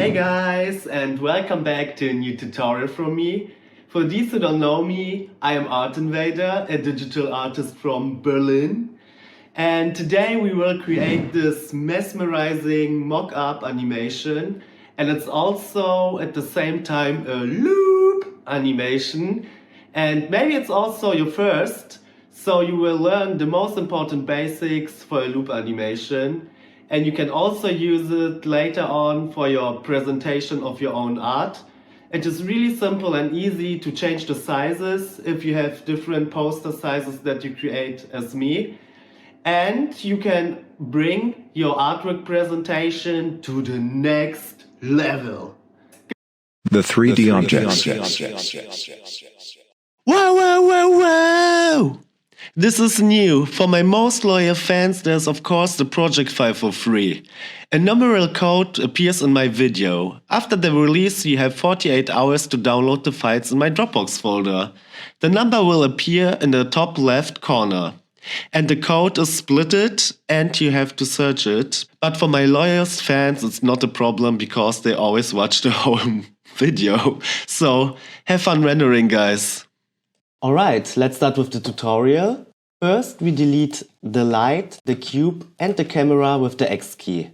Hey guys, and welcome back to a new tutorial from me. For those who don't know me, I am Artinvader, a digital artist from Berlin. And today we will create this mesmerizing mock-up animation. And it's also at the same time a loop animation. And maybe it's also your first, so you will learn the most important basics for a loop animation. And you can also use it later on for your presentation of your own art. It is really simple and easy to change the sizes if you have different poster sizes that you create as me. And you can bring your artwork presentation to the next level. The 3D objects. Wow, wow, wow, wow! This is new. For my most loyal fans, there's of course the project file for free. A numeral code appears in my video. After the release, you have 48 hours to download the files in my Dropbox folder. The number will appear in the top left corner. And the code is splitted and you have to search it. But for my loyalist fans, it's not a problem because they always watch the whole video. So have fun rendering, guys. Alright, let's start with the tutorial. First, we delete the light, the cube and the camera with the X key.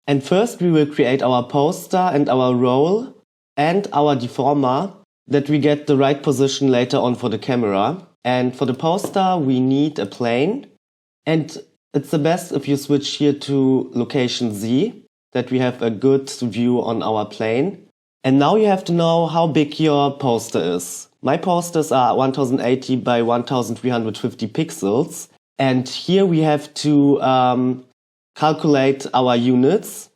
And first we will create our poster and our role and our deformer that we get the right position later on for the camera. And for the poster we need a plane. And it's the best if you switch here to location Z, that we have a good view on our plane. And now you have to know how big your poster is. My posters are 1080 by 1350 pixels. And here we have to calculate our units.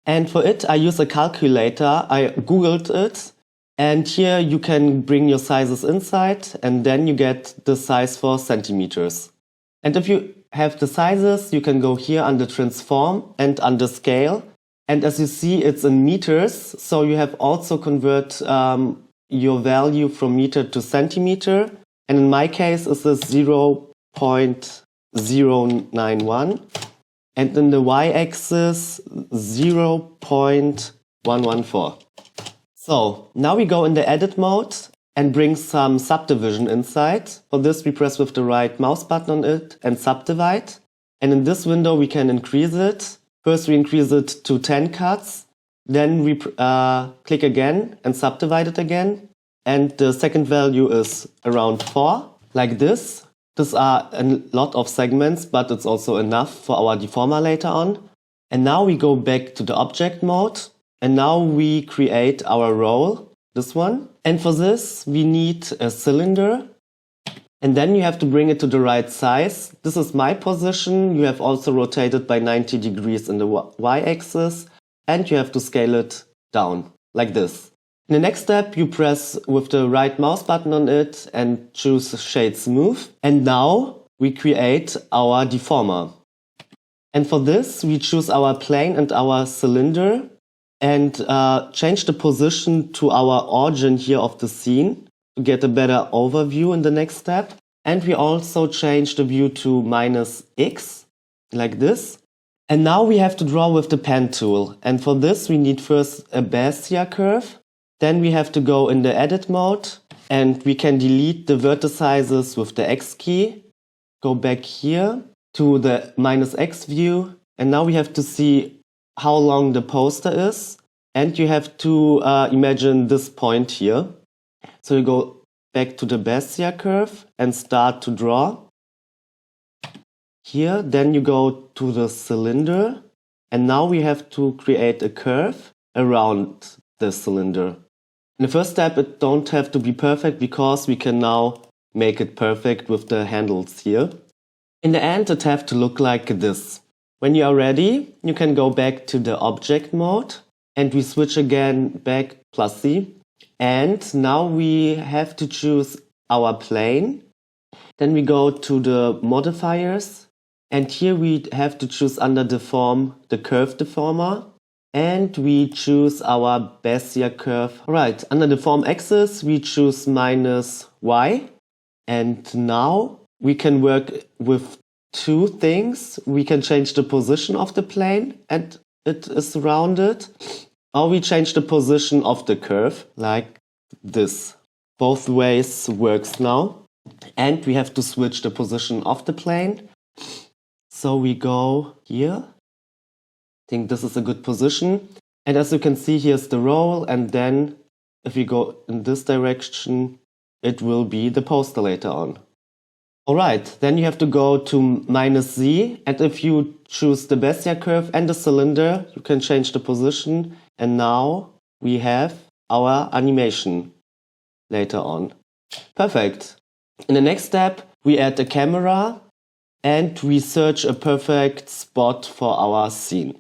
And for it, I use a calculator. I googled it. And here you can bring your sizes inside. And then you get the size for centimeters. And if you have the sizes, you can go here under transform and under scale. And as you see, it's in meters. So you have also convert your value from meter to centimeter. And in my case, it's 0.091. And in the y-axis, 0.114. So now we go in the edit mode and bring some subdivision inside. For this, we press with the right mouse button on it and subdivide. And in this window, we can increase it. First, we increase it to 10 cuts. Then we click again and subdivide it again. And the second value is around 4, like this. These are a lot of segments, but it's also enough for our deformer later on. And now we go back to the object mode. And now we create our role, this one. And for this, we need a cylinder. And then you have to bring it to the right size. This is my position. You have also rotated by 90 degrees in the y-axis. And you have to scale it down, like this. In the next step, you press with the right mouse button on it and choose Shade Smooth. And now we create our deformer. And for this, we choose our plane and our cylinder and change the position to our origin here of the scene to get a better overview in the next step. And we also change the view to -X, like this. And now we have to draw with the pen tool. And for this, we need first a Bezier curve. Then we have to go in the edit mode and we can delete the vertices with the X key. Go back here to the -X view. And now we have to see how long the poster is. And you have to imagine this point here. So you go back to the Bezier curve and start to draw. Here, then you go to the cylinder. And now we have to create a curve around the cylinder. In the first step, it don't have to be perfect because we can now make it perfect with the handles here. In the end, it have to look like this. When you are ready, you can go back to the object mode and we switch again back +C. And now we have to choose our plane. Then we go to the modifiers and here we have to choose under deform the curve deformer. And we choose our Bezier curve. Right, under the form axis, we choose -Y. And now we can work with two things. We can change the position of the plane and it is rounded. Now we change the position of the curve like this. Both ways works now. And we have to switch the position of the plane. So we go here. I think this is a good position. And as you can see, here's the roll. And then if we go in this direction, it will be the poster later on. Alright, then you have to go to -z. And if you choose the Bezier curve and the cylinder, you can change the position. And now we have our animation later on. Perfect. In the next step, we add a camera and we search a perfect spot for our scene.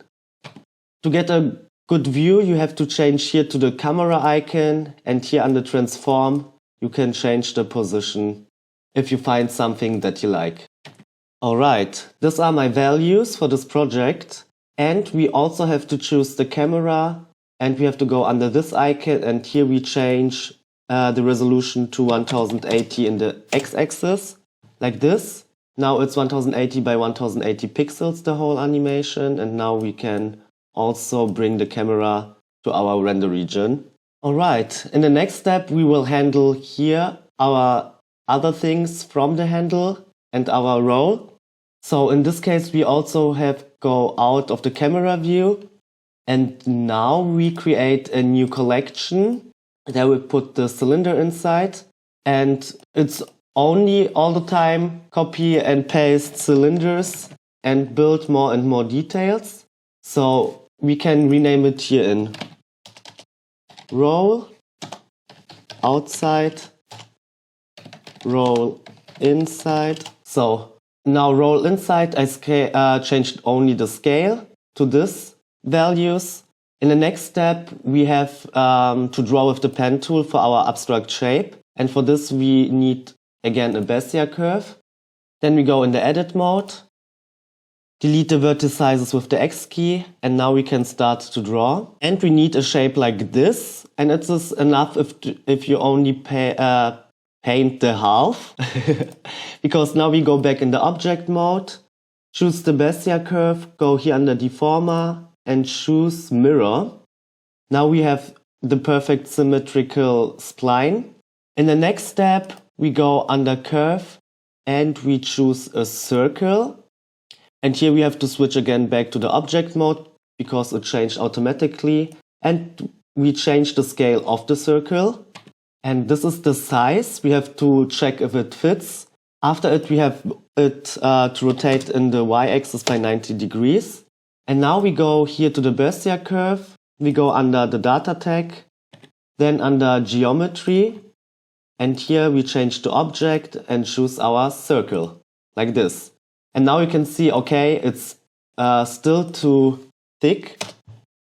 To get a good view, you have to change here to the camera icon, and here under transform, you can change the position if you find something that you like. Alright, these are my values for this project, and we also have to choose the camera, and we have to go under this icon, and here we change the resolution to 1080 in the x-axis, like this. Now it's 1080 by 1080 pixels, the whole animation, and now we can also bring the camera to our render region. Alright, in the next step we will handle here our other things from the handle and our roll. So in this case we also have go out of the camera view, and now we create a new collection. There we put the cylinder inside, and it's only all the time copy and paste cylinders and build more and more details. So we can rename it here in roll outside, roll inside. So now roll inside, I changed only the scale to this values. In the next step, we have to draw with the pen tool for our abstract shape. And for this, we need, again, a Bezier curve. Then we go in the edit mode, delete the vertices with the X key, and now we can start to draw. And we need a shape like this. And it is enough if you only paint the half. Because now we go back in the object mode, choose the Bezier curve, go here under deformer, and choose mirror. Now we have the perfect symmetrical spline. In the next step, we go under curve and we choose a circle. And here we have to switch again back to the object mode because it changed automatically. And we change the scale of the circle. And this is the size. We have to check if it fits. After it, we have it to rotate in the y-axis by 90 degrees. And now we go here to the Bezier curve, we go under the data tag, then under geometry, and here we change the object and choose our circle, like this. And now you can see, okay, it's still too thick,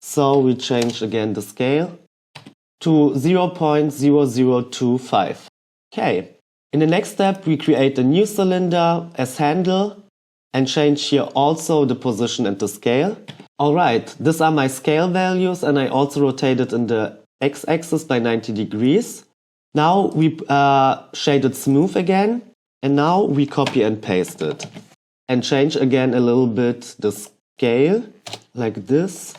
so we change again the scale to 0.0025. Okay, in the next step we create a new cylinder as handle, and change here also the position and the scale. Alright, these are my scale values, and I also rotated in the x-axis by 90 degrees. Now we shade it smooth again, and now we copy and paste it. And change again a little bit the scale, like this.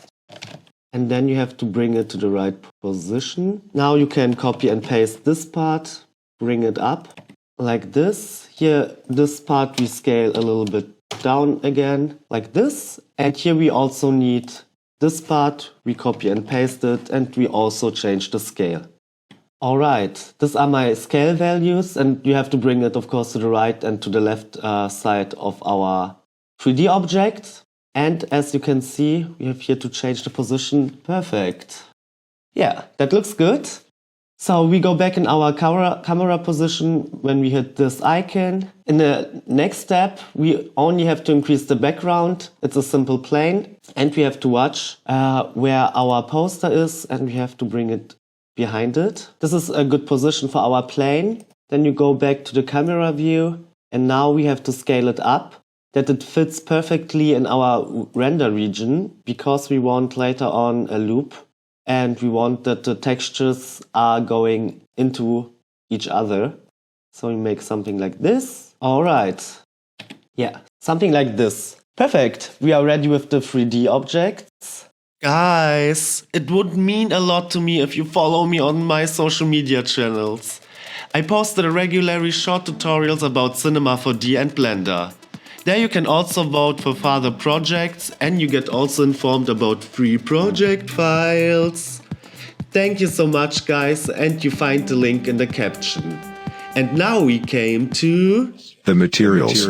And then you have to bring it to the right position. Now you can copy and paste this part, bring it up, like this. Here, this part we scale a little bit down again, like this. And here we also need this part, we copy and paste it, and we also change the scale. Alright, these are my scale values, and you have to bring it, of course, to the right and to the left side of our 3D object. And as you can see, we have here to change the position. Perfect. Yeah, that looks good. So we go back in our camera position when we hit this icon. In the next step, we only have to increase the background. It's a simple plane. And we have to watch where our poster is, and we have to bring it behind it. This is a good position for our plane. Then you go back to the camera view, and now we have to scale it up, that it fits perfectly in our render region, because we want later on a loop. And we want that the textures are going into each other. So we make something like this. Alright. Yeah, something like this. Perfect. We are ready with the 3D objects. Guys, it would mean a lot to me if you follow me on my social media channels. I posted regularly short tutorials about Cinema 4D and Blender. There you can also vote for further projects and you get also informed about free project files. Thank you so much, guys, and you find the link in the caption. And now we came to The materials.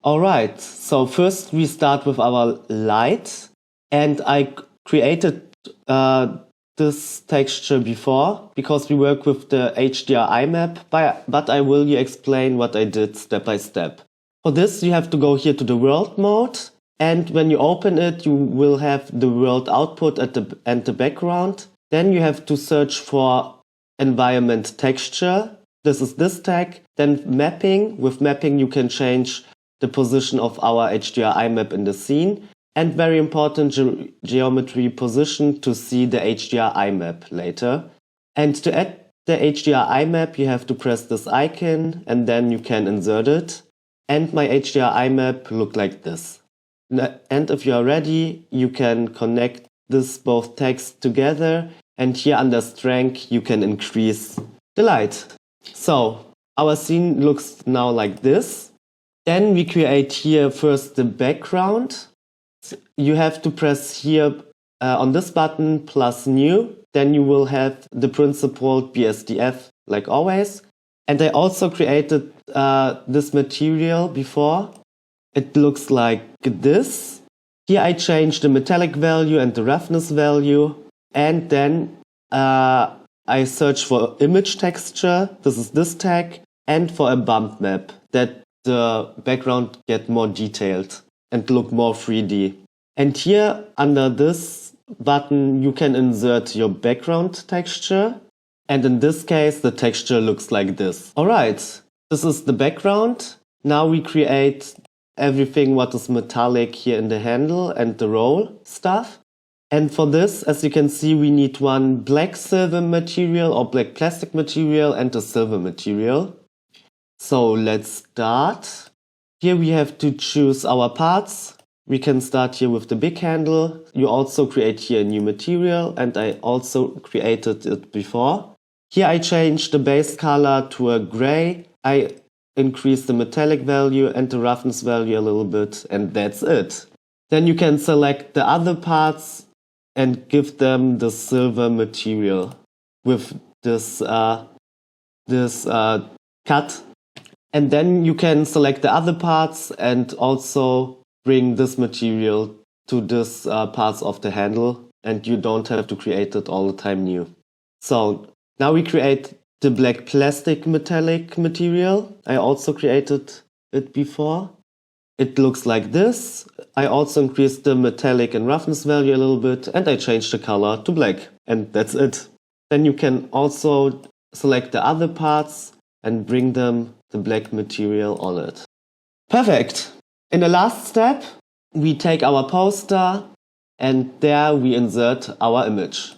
Alright, so first we start with our light, and I created this texture before because we work with the HDRI map, but I will explain what I did step by step. For this you have to go here to the world mode, and when you open it you will have the world output and the background. Then you have to search for environment texture. This is this tag. Then mapping. With mapping you can change the position of our HDRI map in the scene, and very important, geometry position to see the HDRI map later. And to add the HDRI map you have to press this icon and then you can insert it. And my HDRI map look like this. And if you are ready you can connect this both tags together, and here under strength you can increase the light. So our scene looks now like this. Then we create here first the background. You have to press here on this button plus new. Then you will have the principled BSDF like always. And I also created this material before. It looks like this. Here I changed the metallic value and the roughness value. And then I search for image texture. This is this tag. And for a bump map that the background get more detailed and look more 3D. And here under this button you can insert your background texture, and in this case the texture looks like this. Alright, this is the background. Now we create everything what is metallic here in the handle and the roll stuff. And for this, as you can see, we need one black silver material or black plastic material and a silver material. So let's start. Here we have to choose our parts. We can start here with the big handle. You also create here a new material, and I also created it before. Here I changed the base color to a gray. I increased the metallic value and the roughness value a little bit, and that's it. Then you can select the other parts and give them the silver material with this cut. And then you can select the other parts and also bring this material to this parts of the handle, and you don't have to create it all the time new. So now we create the black plastic metallic material. I also created it before. It looks like this. I also increased the metallic and roughness value a little bit, and I changed the color to black, and that's it. Then you can also select the other parts and bring them the black material on it. Perfect! In the last step, we take our poster and there we insert our image.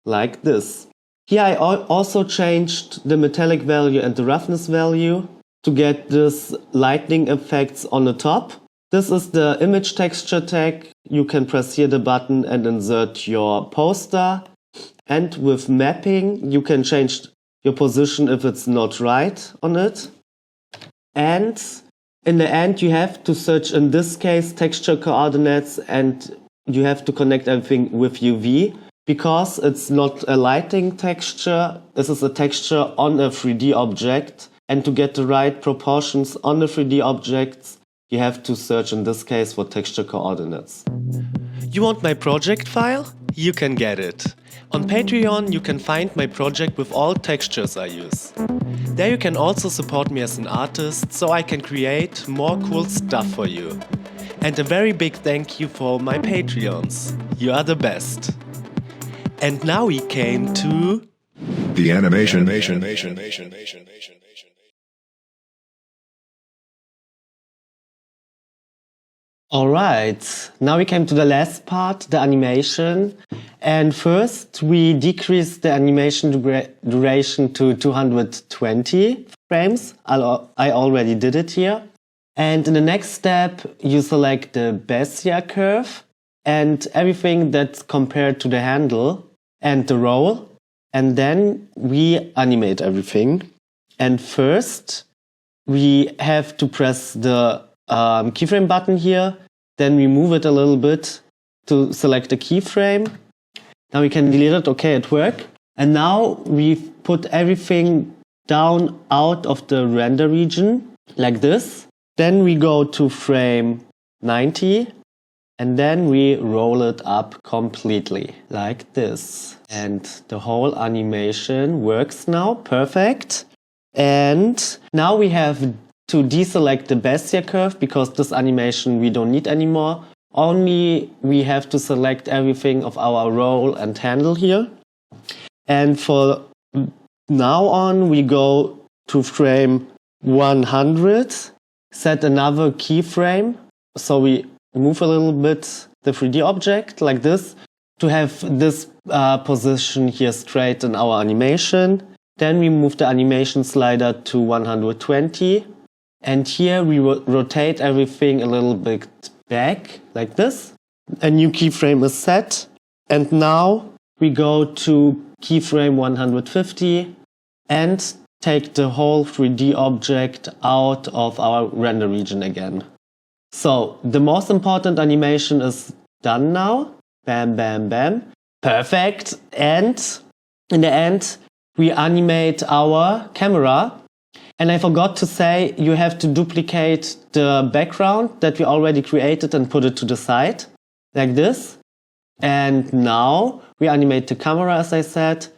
Like this. Here I also changed the metallic value and the roughness value to get this lightning effects on the top. This is the image texture tag. You can press here the button and insert your poster. And with mapping, you can change your position if it's not right on it. And in the end, you have to search, in this case, texture coordinates, and you have to connect everything with UV because it's not a lighting texture. This is a texture on a 3D object. And to get the right proportions on the 3D objects, you have to search, in this case, for texture coordinates. You want my project file? You can get it. On Patreon, you can find my project with all textures I use. There you can also support me as an artist, so I can create more cool stuff for you. And a very big thank you for my Patreons. You are the best. And now we came to The animation. Alright, now we came to the last part, the animation. And first we decrease the animation duration to 220 frames. I already did it here. And in the next step, you select the Bezier curve and everything that's compared to the handle and the roll. And then we animate everything. And first, we have to press the keyframe button here. Then we move it a little bit to select the keyframe. Now we can delete it. Okay, it worked. And now we've put everything down out of the render region like this. Then we go to frame 90 and then we roll it up completely like this. And the whole animation works now. Perfect. And now we have to deselect the Bezier curve because this animation we don't need anymore. Only we have to select everything of our roll and handle here. And for now on, we go to frame 100, set another keyframe. So we move a little bit the 3D object like this to have this position here straight in our animation. Then we move the animation slider to 120. And here we rotate everything a little bit back like this. A new keyframe is set. And now we go to keyframe 150 and take the whole 3D object out of our render region again. So the most important animation is done now. Bam, bam, bam. Perfect. And in the end, we animate our camera. And I forgot to say, you have to duplicate the background that we already created and put it to the side, like this. And now we animate the camera, as I said.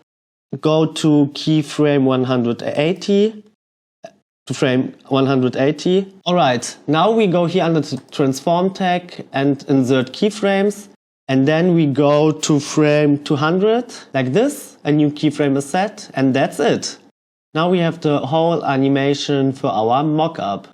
Go to keyframe 180, to frame 180. Alright, now we go here under the transform tag and insert keyframes. And then we go to frame 200, like this. A new keyframe is set, and that's it. Now we have the whole animation for our mockup.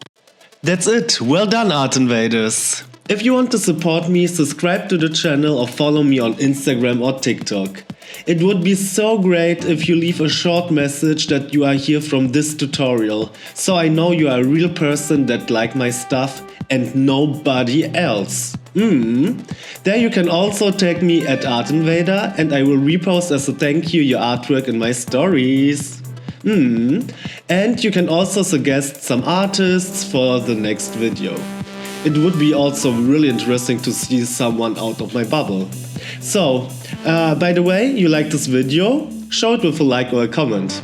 That's it. Well done, Artinvaders. If you want to support me, subscribe to the channel or follow me on Instagram or TikTok. It would be so great if you leave a short message that you are here from this tutorial, so I know you are a real person that like my stuff and nobody else. There you can also tag me at Artinvader and I will repost as a thank you your artwork in my stories. And you can also suggest some artists for the next video. It would be also really interesting to see someone out of my bubble. So, by the way, you like this video? Show it with a like or a comment.